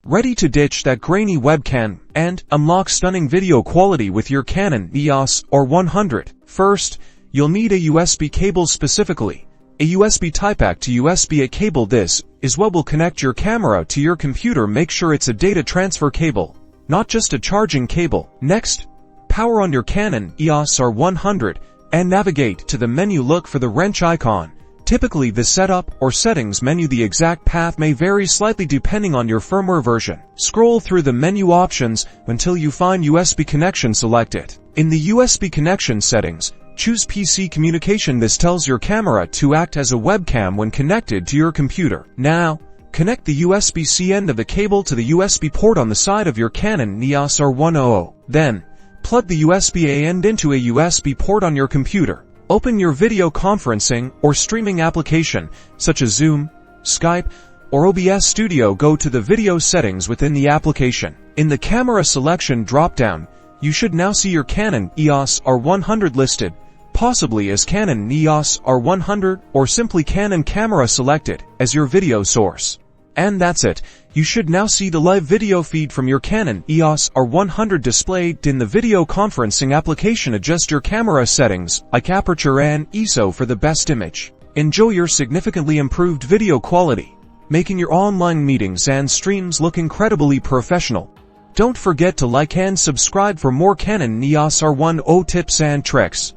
Ready to ditch that grainy webcam and unlock stunning video quality with your Canon EOS R100? First, you'll need a USB cable, specifically a USB Type-A to USB-A cable. This is what will connect your camera to your computer. Make sure it's a data transfer cable, not just a charging cable. Next, power on your Canon EOS R100 and navigate to the menu. Look for the wrench icon. Typically, the setup or settings menu. The exact path may vary slightly depending on your firmware version. Scroll through the menu options until you find USB connection. Select it. In the USB connection settings, choose PC communication. This tells your camera to act as a webcam when connected to your computer. Now, connect the USB-C end of the cable to the USB port on the side of your Canon EOS R100. Then, plug the USB-A end into a USB port on your computer. Open your video conferencing or streaming application, such as Zoom, Skype, or OBS Studio. Go to the video settings within the application. In the camera selection drop-down, you should now see your Canon EOS R100 listed, possibly as Canon EOS R100 or simply Canon camera selected as your video source. And that's it. You should now see the live video feed from your Canon EOS R100 displayed in the video conferencing application. Adjust your camera settings like aperture and ISO for the best image. Enjoy your significantly improved video quality, making your online meetings and streams look incredibly professional. Don't forget to like and subscribe for more Canon EOS R100 tips and tricks.